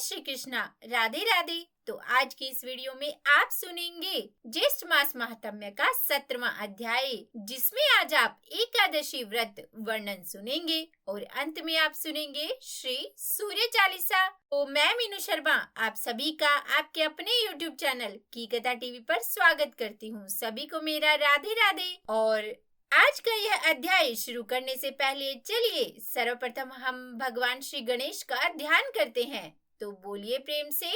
श्री कृष्णा, राधे राधे। तो आज की इस वीडियो में आप सुनेंगे ज्येष्ठ मास महात्म्य का 17वां अध्याय, जिसमें आज आप एकादशी व्रत वर्णन सुनेंगे और अंत में आप सुनेंगे श्री सूर्य चालीसा। तो मैं मीनू शर्मा आप सभी का आपके अपने YouTube चैनल की कथा टीवी पर स्वागत करती हूँ। सभी को मेरा राधे राधे। और आज का यह अध्याय शुरू करने से पहले चलिए सर्वप्रथम हम भगवान श्री गणेश का ध्यान करते हैं। तो बोलिए प्रेम से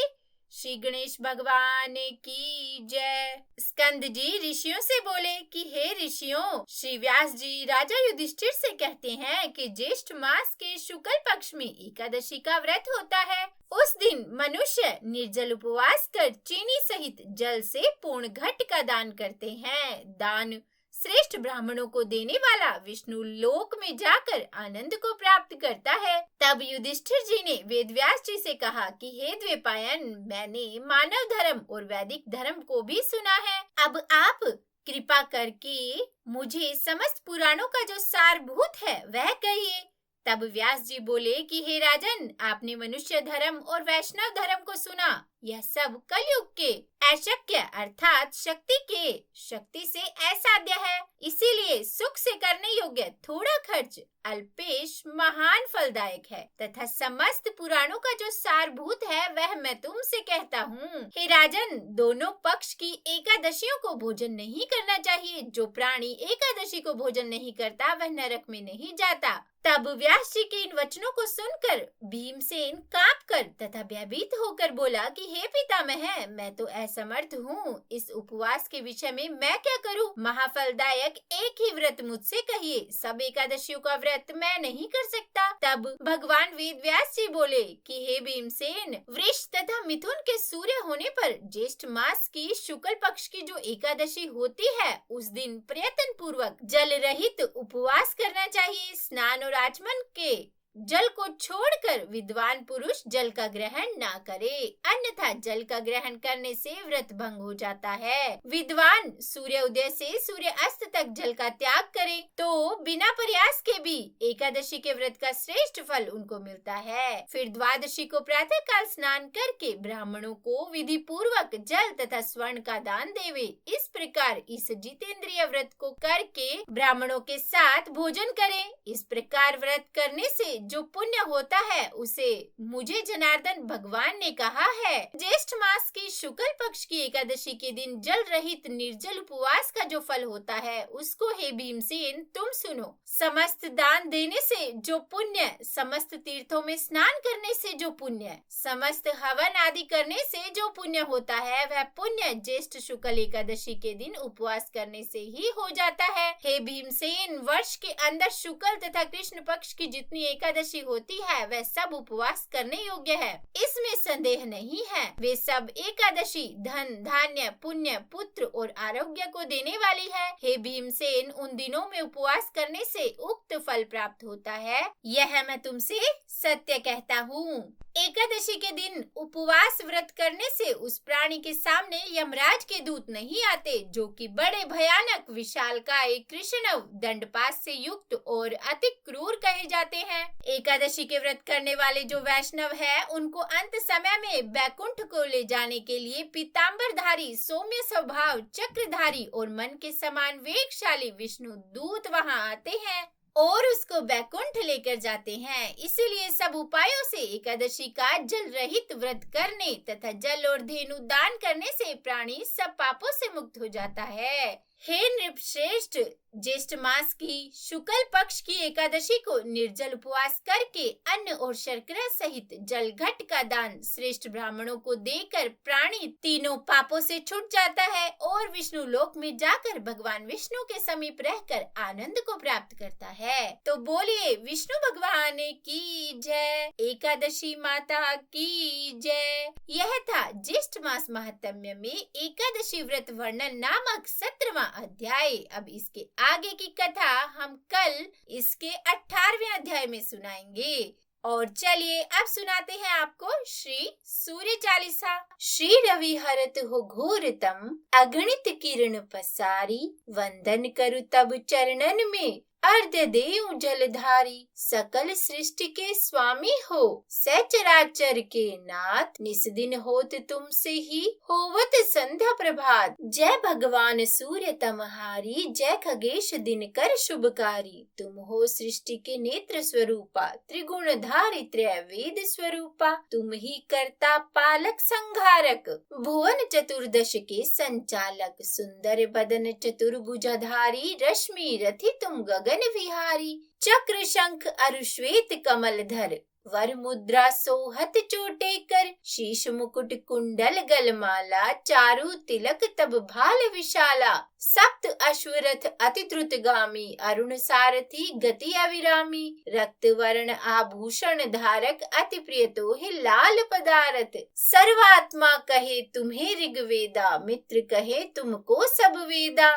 श्री गणेश भगवान की जय। स्कंद जी ऋषियों से बोले कि हे ऋषियों, श्री व्यास जी राजा युधिष्ठिर से कहते हैं कि ज्येष्ठ मास के शुक्ल पक्ष में एकादशी का व्रत होता है। उस दिन मनुष्य निर्जल उपवास कर चीनी सहित जल से पूर्ण घट का दान करते हैं। दान श्रेष्ठ ब्राह्मणों को देने वाला विष्णु लोक में जाकर आनंद को प्राप्त करता है। तब युधिष्ठिर जी ने वेदव्यास जी से कहा कि हे द्वैपायन, मैंने मानव धर्म और वैदिक धर्म को भी सुना है। अब आप कृपा करके मुझे समस्त पुराणों का जो सारभूत है वह कहिए। तब व्यास जी बोले कि हे राजन, आपने मनुष्य धर्म और वैष्णव धर्म को सुना। यह सब कलयुग के अशक्य अर्थात शक्ति से असाध्य है। इसीलिए सुख से करने योग्य थोड़ा खर्च अल्पेश महान फलदायक है तथा समस्त पुराणों का जो सारभूत है वह मैं तुमसे कहता हूँ। हे राजन, दोनों पक्ष की एकादशियों को भोजन नहीं करना चाहिए। जो प्राणी एकादशी को भोजन नहीं करता वह नरक में नहीं जाता। तब व्यास जी के इन वचनों को सुनकर भीमसेन कांपकर तथा भयभीत होकर बोला कि हे पितामह, मैं तो असमर्थ हूँ। इस उपवास के विषय में मैं क्या करूँ? महाफलदायक एक ही व्रत मुझसे कहिए। सब एकादशियों का व्रत मैं नहीं कर सकता। तब भगवान वेदव्यास जी बोले कि हे भीमसेन, वृष तथा मिथुन के सूर्य होने पर ज्येष्ठ मास की शुक्ल पक्ष की जो एकादशी होती है उस दिन प्रयत्न पूर्वक जल रहित उपवास करना चाहिए। स्नान और आचमन के जल को छोड़कर विद्वान पुरुष जल का ग्रहण ना करे, अन्यथा जल का ग्रहण करने से व्रत भंग हो जाता है। विद्वान सूर्य उदय से सूर्य अस्त तक जल का त्याग करे तो बिना प्रयास के भी एकादशी के व्रत का श्रेष्ठ फल उनको मिलता है। फिर द्वादशी को प्रातः काल स्नान करके ब्राह्मणों को विधि पूर्वक जल तथा स्वर्ण का दान देवे। इस प्रकार इस जितेंद्रिय व्रत को करके ब्राह्मणों के साथ भोजन करें। इस प्रकार व्रत करने से जो पुण्य होता है उसे मुझे जनार्दन भगवान ने कहा है। ज्येष्ठ मास की शुक्ल पक्ष की एकादशी के दिन जल रहित निर्जल उपवास का जो फल होता है उसको हे भीमसेन तुम सुनो। समस्त दान देने से जो पुण्य, समस्त तीर्थों में स्नान करने से जो पुण्य, समस्त हवन आदि करने से जो पुण्य होता है वह पुण्य ज्येष्ठ शुक्ल एकादशी के दिन उपवास करने से ही हो जाता है। हे भीमसेन, वर्ष के अंदर शुक्ल तथा कृष्ण पक्ष की जितनी एकादशी होती है वह सब उपवास करने योग्य है, इसमें संदेह नहीं है। वे सब एकादशी धन, धान्य, पुण्य, पुत्र और आरोग्य को देने वाली है। हे भीमसेन, उन दिनों में उपवास करने से उक्त फल प्राप्त होता है, यह मैं तुमसे सत्य कहता हूँ। एकादशी के दिन उपवास व्रत करने से उस प्राणी के सामने यमराज के दूत नहीं आते, जो कि बड़े भयानक विशालकाय कृष्णव दंडपास से युक्त और अति क्रूर कहे जाते हैं। एकादशी के व्रत करने वाले जो वैष्णव है उनको अंत समय में बैकुंठ को ले जाने के लिए पीतांबरधारी, सौम्य स्वभाव, चक्रधारी और मन के समान वेगशाली विष्णु दूत वहां आते हैं और उसको बैकुंठ लेकर जाते हैं। इसीलिए सब उपायों से एकादशी का जल रहित व्रत करने तथा जल और धेनु दान करने से प्राणी सब पापों से मुक्त हो जाता है। हे नृपश्रेष्ठ, ज्येष्ठ मास की शुक्ल पक्ष की एकादशी को निर्जल उपवास करके अन्न और शर्करा सहित जल घट का दान श्रेष्ठ ब्राह्मणों को देकर प्राणी तीनों पापों से छूट जाता है और विष्णु लोक में जाकर भगवान विष्णु के समीप रहकर आनंद को प्राप्त करता है। तो बोलिए विष्णु भगवान की जय, एकादशी माता की जय। यह था ज्येष्ठ मास महात्म्य में एकादशी व्रत वर्णन नामक 17वां अध्याय। अब इसके आगे की कथा हम कल इसके 18वें अध्याय में सुनाएंगे। और चलिए अब सुनाते हैं आपको श्री सूर्य चालीसा। श्री रवि हरत हो घोरतम, अगणित किरण पसारी, वंदन करु तब चरणन में, अर्ध्य देव जलधारी सकल सृष्टि के स्वामी हो, सचराचर के नाथ निस दिन होत तुमसे ही होवत संध्या प्रभात। जय भगवान सूर्य तमहारी, जय खगेश दिनकर शुभकारी। तुम हो सृष्टि के नेत्र स्वरूपा, त्रिगुणधारी त्रैवेद स्वरूपा। तुम ही कर्ता पालक संहारक, भुवन चतुर्दश के संचालक। सुंदर बदन चतुर्भुजधारी, रश्मि रथि तुम गगन विहारी। चक्र शंख अरुश्वेत कमलधर, वर मुद्रा सोहत चोटेकर। शीश मुकुट कुंडल गलमाला, चारु तिलक तब भाल विशाला। सप्त अश्वरथ अति द्रुतगामी, अरुण सारथी गति अविरामी। रक्त वर्ण आभूषण धारक, अति प्रिय तोहे लाल पदारथ। सर्वात्मा कहे तुम्हें ऋग्वेदा, मित्र कहे तुमको सब वेदा।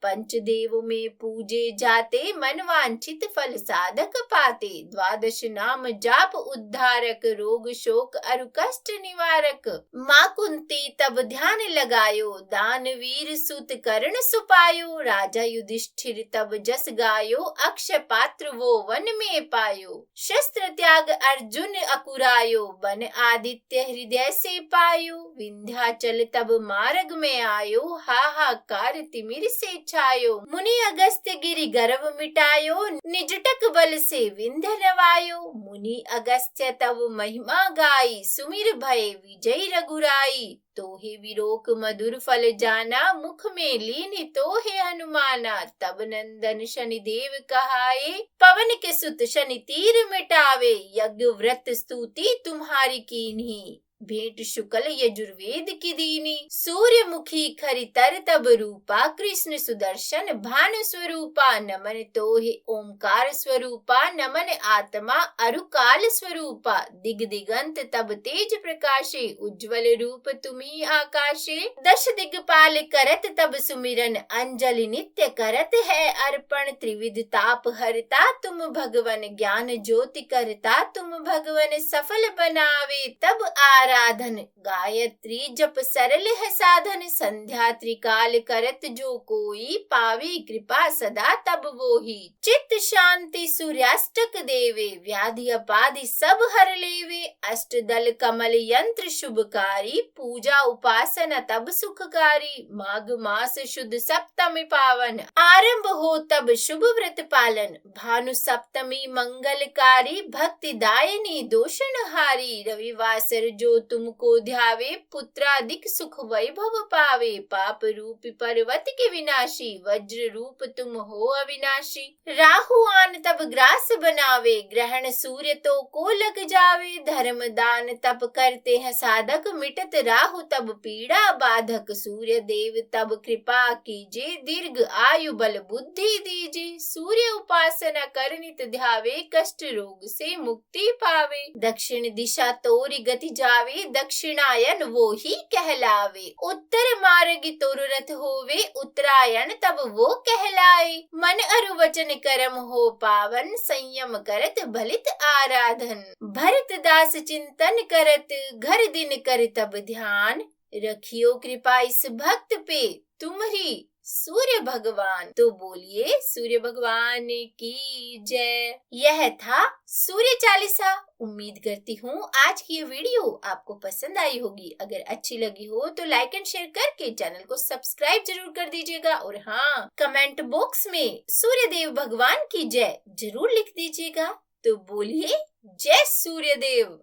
पंचदेव में पूजे जाते, मन वांछित फल साधक पाते। द्वादश नाम जाप उद्धारक, रोग शोक अरु कष्ट निवारक। माँ कुंती तब ध्यान लगायो, दानवीर सुत कर्ण सुपायो। राजा युधिष्ठिर तब जस गायो, अक्षय पात्र वो वन में पायो। शस्त्र त्याग अर्जुन अकुरायो, बन आदित्य हृदय से पायो। विंध्याचल तब मार्ग में आयो, हाहाकार तिमिर से छायो। मुनि अगस्त्य गिरि गर्व मिटायो, निजटक बल से विंध्य नवायो। मुनि अगस्त्य तब महिमा गाई, सुमिर भय विजय रघुराई। तोहे विरोक मधुर फल जाना, मुख में लीन तोहे हनुमाना। तब नंदन शनि देव कहाए, पवन के सुत शनि तीर मिटावे। यज्ञ व्रत स्तुति तुम्हारी कीन्ही, भेंट शुक्ल यजुर्वेद की दीनी। सूर्यमुखी खरितर तब रूपा, कृष्ण सुदर्शन भानु स्वरूपा। नमन तोहे ओंकार स्वरूपा, नमन आत्मा अरुकाल स्वरूपा। दिग दिगंत तब तेज प्रकाशे, उज्ज्वल रूप तुम्ही आकाशे। दश दिग्पाल करत तब सुमिरन, अंजलि नित्य करत है अर्पण। त्रिविध ताप हरता तुम भगवन, ज्ञान ज्योति करता तुम भगवन। सफल बनावे तब आराधन, गायत्री जप सरल है साधन। संध्या त्रिकाल करत जो कोई, पावे कृपा सदा तब वोही। चित्त शांति सूर्याष्टक देवे, व्याधि अपाधि सब हर लेवे। अष्ट दल कमल यंत्र शुभकारी, पूजा उपासना तब सुखकारी। माघ मास शुद्ध सप्तमी पावन, आरंभ हो तब शुभ व्रत पालन। भानु सप्तमी मंगलकारी, भक्ति दायनी दोषणहारी। रविवासर जो तुमको ध्यावे, पुत्रादिक सुख वैभव पावे। पाप रूपी पर्वत के विनाशी, वज्र रूप तुम हो अविनाशी। राहु आन तब ग्रास बनावे, ग्रहण सूर्य तो को लग जावे। धर्म दान तब करते हैं साधक, मिटत राहु तब पीड़ा बाधक। सूर्य देव तब कृपा कीजे, दीर्घ आयु बल बुद्धि दीजे। सूर्य उपासना कर नित ध्यावे, कष्ट रोग से मुक्ति पावे। दक्षिण दिशा तोरी गति जावे, दक्षिणायन वो ही कहलावे। उत्तर मार्ग तोर रथ होवे, उत्तरायण तब वो कहलाए। मन अरु वचन कर्म हो पावन, संयम करत भलित आराधन। भरत दास चिंतन करत, घर दिन कर तब ध्यान। रखियो कृपा इस भक्त पे, तुम्हारी सूर्य भगवान। तो बोलिए सूर्य भगवान की जय। यह था सूर्य चालीसा। उम्मीद करती हूँ आज की ये वीडियो आपको पसंद आई होगी। अगर अच्छी लगी हो तो लाइक एंड शेयर करके चैनल को सब्सक्राइब जरूर कर दीजिएगा। और हाँ, कमेंट बॉक्स में सूर्य देव भगवान की जय जरूर लिख दीजिएगा। तो बोलिए जय सूर्य देव।